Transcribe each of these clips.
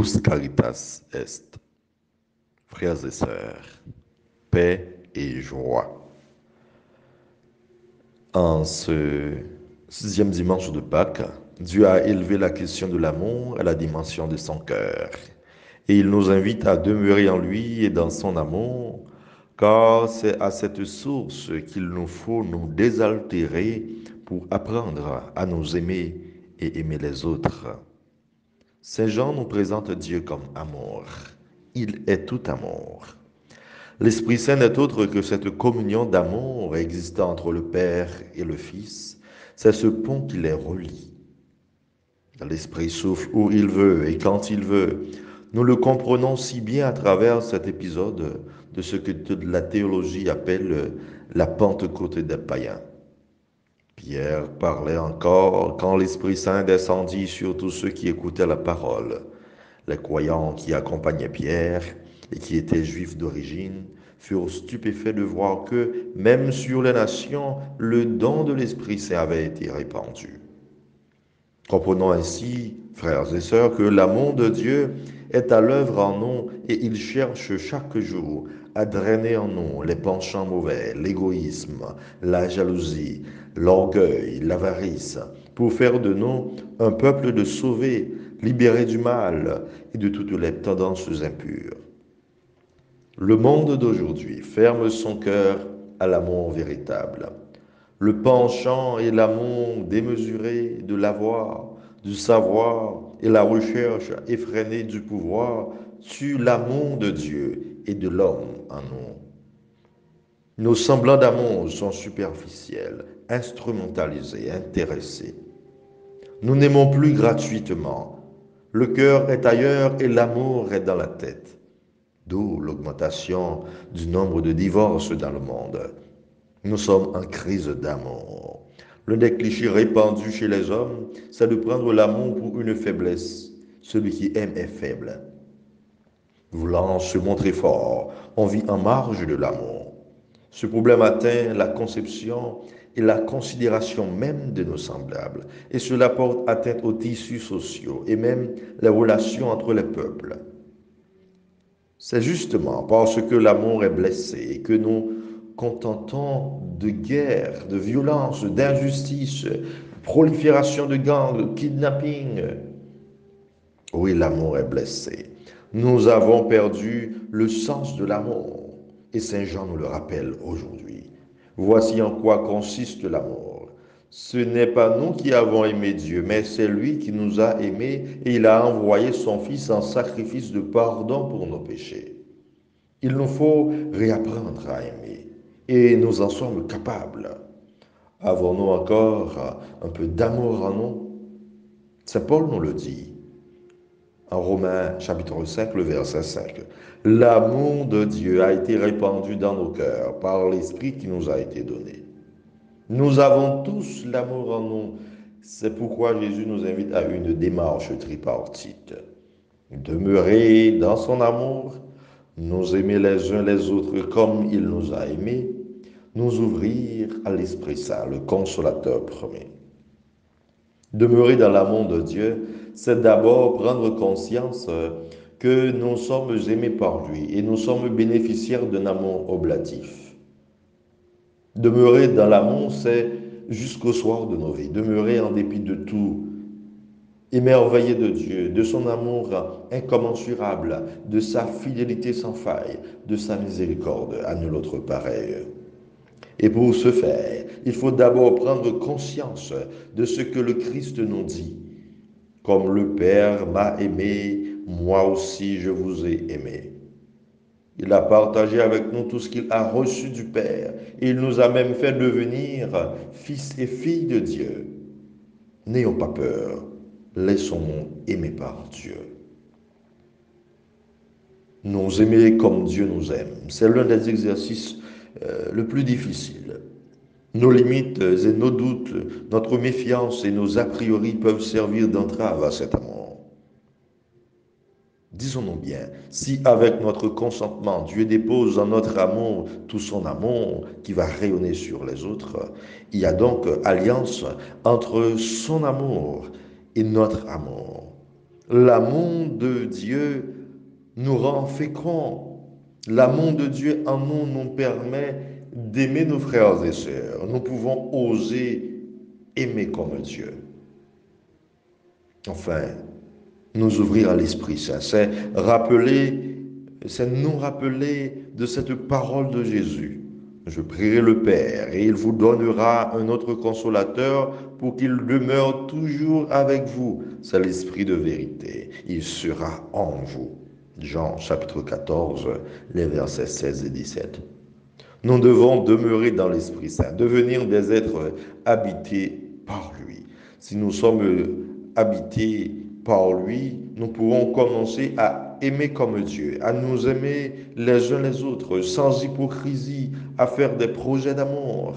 Deus caritas est. Frères et sœurs, paix et joie. En ce sixième dimanche de Pâques, Dieu a élevé la question de l'amour à la dimension de son cœur. Et il nous invite à demeurer en lui et dans son amour, car c'est à cette source qu'il nous faut nous désaltérer pour apprendre à nous aimer et aimer les autres. Saint Jean nous présente Dieu comme amour. Il est tout amour. L'Esprit Saint n'est autre que cette communion d'amour existant entre le Père et le Fils. C'est ce pont qui les relie. L'Esprit souffle où il veut et quand il veut. Nous le comprenons si bien à travers cet épisode de ce que la théologie appelle la Pentecôte des païens. Pierre parlait encore quand l'Esprit Saint descendit sur tous ceux qui écoutaient la parole. Les croyants qui accompagnaient Pierre et qui étaient juifs d'origine furent stupéfaits de voir que, même sur les nations, le don de l'Esprit Saint avait été répandu. Comprenons ainsi, frères et sœurs, que l'amour de Dieu est à l'œuvre en nous et il cherche chaque jour à drainer en nous les penchants mauvais, l'égoïsme, la jalousie, l'orgueil, l'avarice, pour faire de nous un peuple de sauvés, libérés du mal et de toutes les tendances impures. Le monde d'aujourd'hui ferme son cœur à l'amour véritable. Le penchant et l'amour démesuré de l'avoir, du savoir et la recherche effrénée du pouvoir tuent l'amour de Dieu et de l'homme en nous. Nos semblants d'amour sont superficiels, instrumentalisés, intéressés. Nous n'aimons plus gratuitement. Le cœur est ailleurs et l'amour est dans la tête. D'où l'augmentation du nombre de divorces dans le monde. Nous sommes en crise d'amour. L'un des clichés répandus chez les hommes, c'est de prendre l'amour pour une faiblesse. Celui qui aime est faible. Voulant se montrer fort, on vit en marge de l'amour. Ce problème atteint la conception et la considération même de nos semblables. Et cela porte atteinte aux tissus sociaux et même les relations entre les peuples. C'est justement parce que l'amour est blessé et que nous contentons de guerre, de violence, d'injustice, de prolifération de gangs, de kidnapping. Oui, l'amour est blessé. Nous avons perdu le sens de l'amour. Et Saint Jean nous le rappelle aujourd'hui. Voici en quoi consiste l'amour. Ce n'est pas nous qui avons aimé Dieu, mais c'est lui qui nous a aimés et il a envoyé son Fils en sacrifice de pardon pour nos péchés. Il nous faut réapprendre à aimer et nous en sommes capables. Avons-nous encore un peu d'amour en nous? Saint Paul nous le dit en Romains chapitre 5, le verset 5. L'amour de Dieu a été répandu dans nos cœurs par l'Esprit qui nous a été donné. Nous avons tous l'amour en nous. C'est pourquoi Jésus nous invite à une démarche tripartite. Demeurer dans son amour, nous aimer les uns les autres comme il nous a aimés, nous ouvrir à l'Esprit Saint, le consolateur premier. Demeurer dans l'amour de Dieu, c'est d'abord prendre conscience que nous sommes aimés par lui et nous sommes bénéficiaires d'un amour oblatif. Demeurer dans l'amour, c'est jusqu'au soir de nos vies, demeurer en dépit de tout, émerveillé de Dieu, de son amour incommensurable, de sa fidélité sans faille, de sa miséricorde à nul autre pareil. Et pour ce faire, il faut d'abord prendre conscience de ce que le Christ nous dit. Comme le Père m'a aimé, moi aussi je vous ai aimé. Il a partagé avec nous tout ce qu'il a reçu du Père. Et il nous a même fait devenir fils et filles de Dieu. N'ayons pas peur, laissons-nous aimer par Dieu. Nous aimer comme Dieu nous aime, c'est l'un des exercices le plus difficile. Nos limites et nos doutes, notre méfiance et nos a priori peuvent servir d'entrave à cet amour. Disons-nous bien, si avec notre consentement, Dieu dépose en notre amour tout son amour qui va rayonner sur les autres, il y a donc alliance entre son amour et notre amour. L'amour de Dieu nous rend féconds. L'amour de Dieu en nous nous permet d'aimer nos frères et sœurs. Nous pouvons oser aimer comme Dieu. Enfin, nous ouvrir à l'Esprit Saint. C'est nous rappeler de cette parole de Jésus. Je prierai le Père et il vous donnera un autre consolateur pour qu'il demeure toujours avec vous. C'est l'Esprit de vérité. Il sera en vous. Jean chapitre 14, les versets 16 et 17. Nous devons demeurer dans l'Esprit Saint, devenir des êtres habités par lui. Si nous sommes habités par lui, nous pourrons commencer à aimer comme Dieu, à nous aimer les uns les autres, sans hypocrisie, à faire des projets d'amour.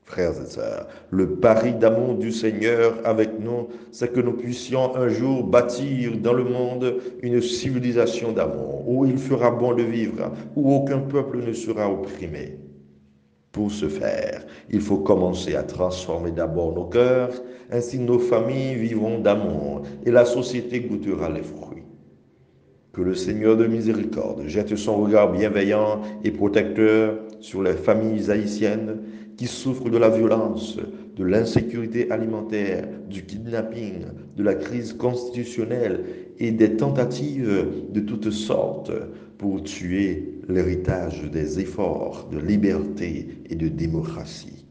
Frères et sœurs, le pari d'amour du Seigneur avec nous, c'est que nous puissions un jour bâtir dans le monde une civilisation d'amour, où il fera bon de vivre, où aucun peuple ne sera opprimé. Pour ce faire, il faut commencer à transformer d'abord nos cœurs, ainsi nos familles vivront d'amour et la société goûtera les fruits. Que le Seigneur de miséricorde jette son regard bienveillant et protecteur sur les familles haïtiennes qui souffrent de la violence, de l'insécurité alimentaire, du kidnapping, de la crise constitutionnelle et des tentatives de toutes sortes pour tuer l'héritage des efforts de liberté et de démocratie.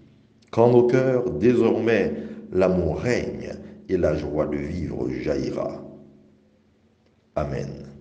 Qu'en nos cœurs, désormais, l'amour règne et la joie de vivre jaillira. Amen.